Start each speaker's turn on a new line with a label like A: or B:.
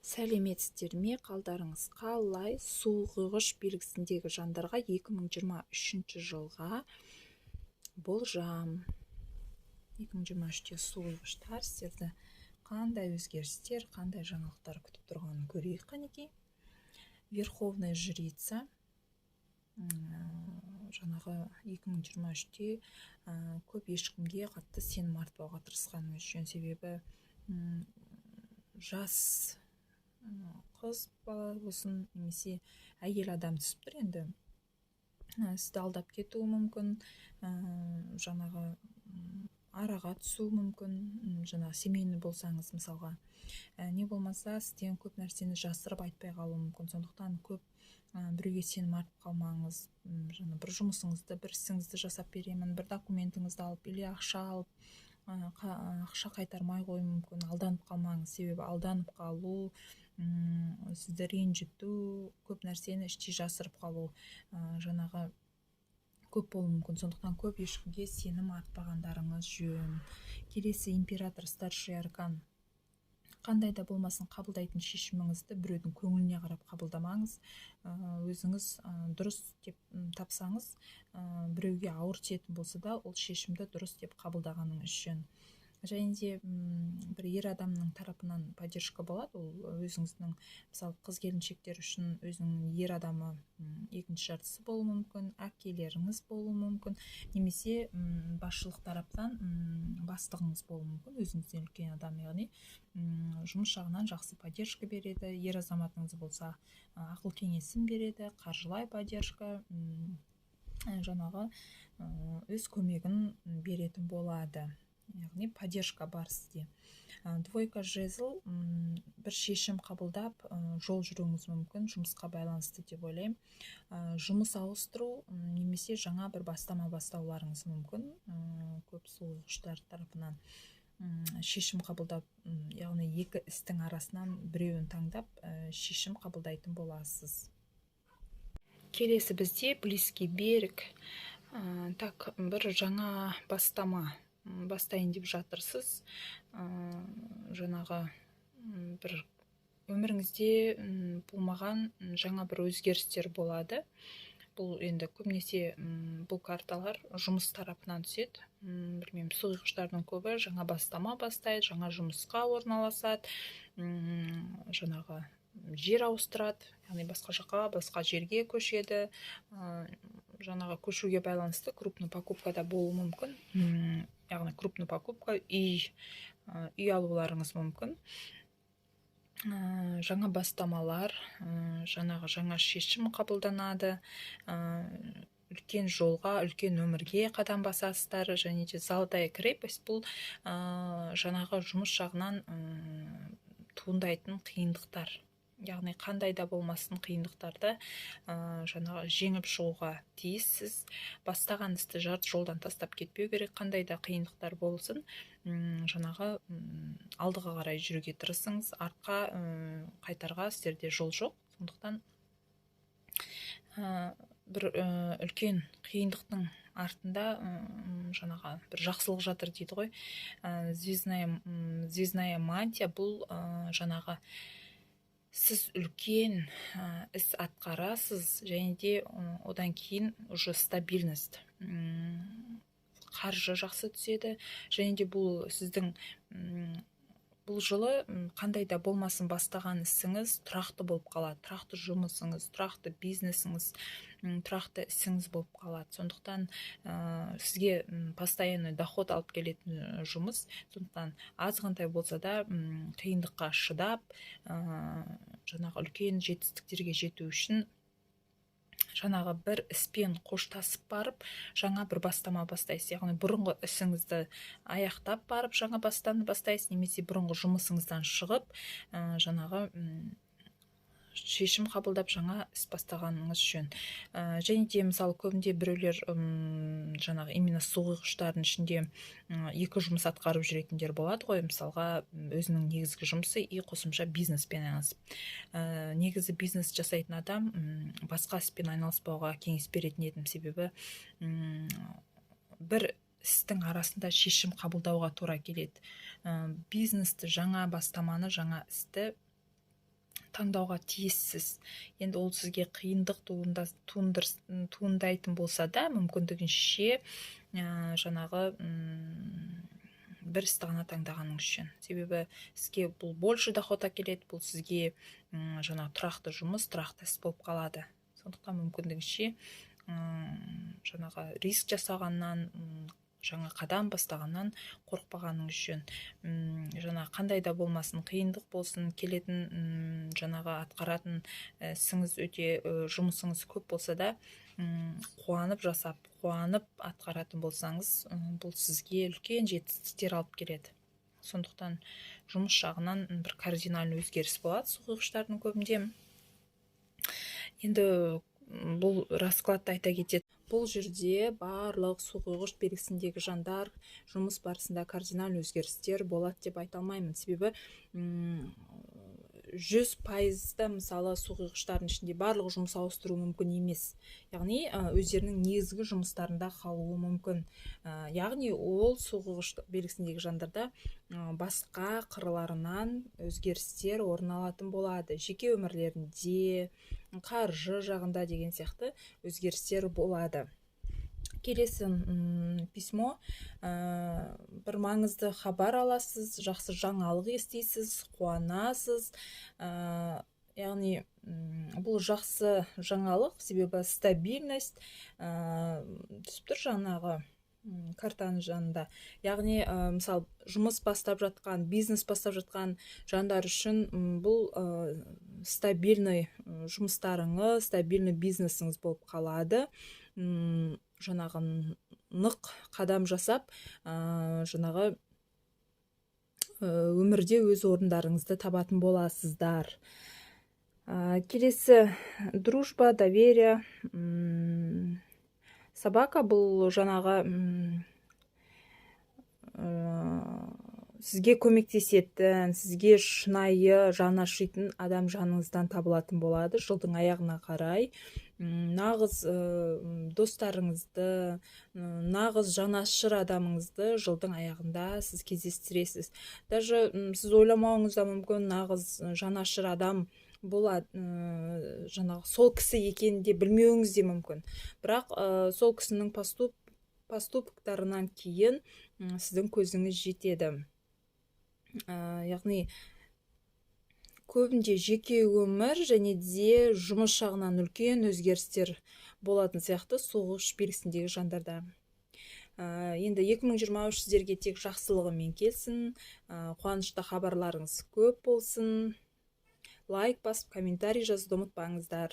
A: Сәлеметсіздер ме, қалдарыңыз қалай? Суғығыш белгісіндегі жандарға 2023 жылға болжам. 2023-те суғығыштар сіздерді қандай өзгерістер, қандай жаңалықтар күтіп тұрғанын көрейік қанекей. Верховная жрица жаңағы 2023-те көп ешкімге қатты сенім артпауға тырысқаныңыз жөн. Себебі жас қыз бала болсын, немесе әйел адам түсіп тұр. Енді сізді алдап кетуі мүмкін, жаңағы араға түсуі мүмкін, жаңағы семейный болсаңыз мысалға, не болмаса сізден көп нәрсені жасырып айтпай қалуы мүмкін. Сондықтан көп біреуге сенім артып қалмаңыз. Жаңа бір жұмысыңызды, бір ісіңізді жасап беремін, бір документіңізді алып, или ақша алып, ақша қайтармай қоюы мүмкін. Алданып қалмаңыз. Себебі алданып қалу, сізді ренжіту, көп нәрсені іштей жасырып қалу жаңағы көп болуы мүмкін. Сондықтан көп ешкімге сенім артпағандарыңыз жөн. Келесі император, старший аркан. Қандай да болмасын қабылдайтын шешіміңізді біреудің көңіліне қарап қабылдамаңыз. Өзіңіз дұрыс деп тапсаңыз, біреуге ауыр тиетін болса да, ол шешімді дұрыс деп қабылдағаныңыз жөн. Және де бір ер адамның тарапынан поддержка болады. Ол өзіңіздің, мысалы, қыз келіншектер үшін өзінің ер адамы екінші жартысы болуы мүмкін, әкелеріңіз болуы мүмкін, немесе басшылық тараптан бастығыңыз болуы мүмкін, өзіңізден үлкен адам, яғни жұмыс жағынан жақсы поддержка береді. Ер азаматыңыз болса, ақыл кеңесін береді, қаржылай поддержка, жаңағы өз көмегін беретін болады. Яғни поддержка бар сізде. Двойка жезл, бір шешім қабылдап жол жүруіңіз мүмкін, жұмысқа байланысты деп ойлаймын. Жұмыс ауыстыру немесе жаңа бір бастама бастауларыңыз мүмкін. Көп суғыштар тарапынан шешім қабылдап, яғни екі істің арасынан біреуін таңдап шешім қабылдайтын боласыз. Келесі бізде близкий берег. Так, бір жаңа бастама бастайын деп жатырсыз. Жаңағы бір өміріңізде болмаған жаңа бір өзгерістер болады. Бұл енді көбінесе бұл карталар жұмыс тарапынан түседі. Білмеймін, суғыштардың көбі жаңа бастама бастайды, жаңа жұмысқа орналасады, жаңағы жер ауыстырады, яғни басқа жаққа, басқа жерге көшеді. Жаңағы көшуге байланысты крупный покупка да болуы мүмкін. Яғни крупный покупка, үй алуларыңыз мүмкін. Жаңа бастамалар, жаңа шешім қабылданады, үлкен жолға, үлкен өмірге қадам басасыздар. Және де золотая крепость, бұл жаңағы жұмыс жағынан туындайтын қиындықтар. Яғни қандай да болмасын қиындықтарды жаңағы жеңіп шығуға тиіссіз. Бастаған істі жарты жолдан тастап кетпеу керек. Қандай да қиындықтар болсын, жаңағы алдыға қарай жүруге тырысыңыз. Артқа қайтарға сіздерде жол жоқ. Сондықтан бір үлкен қиындықтың артында жаңағы бір жақсылық жатыр дейді ғой. Звездная мантия, бұл жаңағы сіз үлкен іс атқарасыз, және де одан кейін уже стабильность, қаржы жақсы түседі. Және де бұл сіздің бұл жылы қандай да болмасын бастаған ісіңіз тұрақты болып қалады. Тұрақты жұмысыңыз, тұрақты бизнесіңіз, тұрақты ісіңіз болып қалады. Сондықтан сізге постоянный доход алып келетін жұмыс. Сондықтан азғантай болса да қиындыққа шыдап, жаңағы үлкен жетістіктерге жету үшін жаңағы бір іспен қоштасып барып, жаңа бір бастама бастайсыз. Яғни бұрынғы ісіңізді аяқтап барып, жаңа бастан бастайсыз, немесе бұрынғы жұмысыңыздан шығып, жаңағы шешім қабылдап жаңа іс бастағаныңыз жөн. Және де мысалы көбінде біреулер жаңағы именно суғыштардың ішінде екі жұмыс атқарып жүретіндер болады ғой. Мысалға өзінің негізгі жұмысы и қосымша бизнеспен айналысып. Негізі бизнес жасайтын адам басқа іспен айналыспауға кеңес беретін едім. Себебі бір істің арасында шешім қабылдауға тура келеді. Бизнесті, жаңа бастаманы, жаңа істі таңдауға тиіссіз. Енді ол сізге қиындық туындайтын болса да, мүмкіндігінше жаңағы бір істі ғана таңдағаныңыз үшін. Себебі сізге бұл больше доход әкеледі, бұл сізге жаңағы тұрақты жұмыс, тұрақты іс болып қалады. Сондықтан мүмкіндігінше жаңағы риск жасағаннан, жаңа қадам бастағаннан қорықпағаныңыз жөн. Жаңа қандай да болмасын, қиындық болсын, келетін жаңағы атқаратын ісіңіз өте жұмысыңыз көп болса да, қуанып жасап, қуанып атқаратын болсаңыз, бұл сізге үлкен жетістіктер алып келеді. Сондықтан жұмыс жағынан бір кардинальный өзгеріс болады суғығыштардың көбінде. Енді бұл раскладты айта кетеді. Бұл жерде барлық суғығыш белгісіндегі жандар жұмыс барысында кардинальный өзгерістер болады деп айта алмаймын. Себебі 100%-да мысалы суғығыштардың ішінде барлығы жұмыс ауыстыру мүмкін емес. Яғни өздерінің негізгі жұмыстарында қалуы мүмкін. Яғни ол суғығыш белгісіндегі жандарда басқа қырларынан өзгерістер орын алатын болады. Жеке өмірлерінде, қаржы жағында деген сияқты өзгерістер болады. Келесі письмо, бір маңызды хабар аласыз, жақсы жаңалық естисіз, қуанасыз. Яғни бұл жақсы жаңалық, себебі стабильность түсіп тұр жаңағы картаның жанында. Яғни мысалы жұмыс бастап жатқан, бизнес бастап жатқан жандар үшін бұл стабильный жұмыстарыңыз, стабильный бизнесіңіз болып қалады. Жаңағы нық қадам жасап, жаңағы өмірде өз орындарыңызды табатын боласыздар. Келесі дружба, доверие. Собака бұл жаңағы сізге көмектесетін, сізге шынайы жаны ашитын адам жаныңыздан табылатын болады жылдың аяғына қарай. Нағыз достарыңызды, нағыз жанашыр адамыңызды жылдың аяғында сіз кездестіресіз. Даже сіз ойламауыңыз да мүмкін, нағыз жанашыр адам болады, жаңағы сол кісі екенін де білмеуіңіз де мүмкін. Бірақ сол кісінің поступктарынан кейін сіздің көзіңіз жетеді. Яғни көбінде жеке өмір және де жұмыс жағынан үлкен өзгерістер болатын сияқты суғығыш белгісіндегі жандарда. Енді 2023 сіздерге тек жақсылығымен келсін, қуанышты хабарларыңыз көп болсын. Лайк басып, комментарий жазуды ұмытпаңыздар.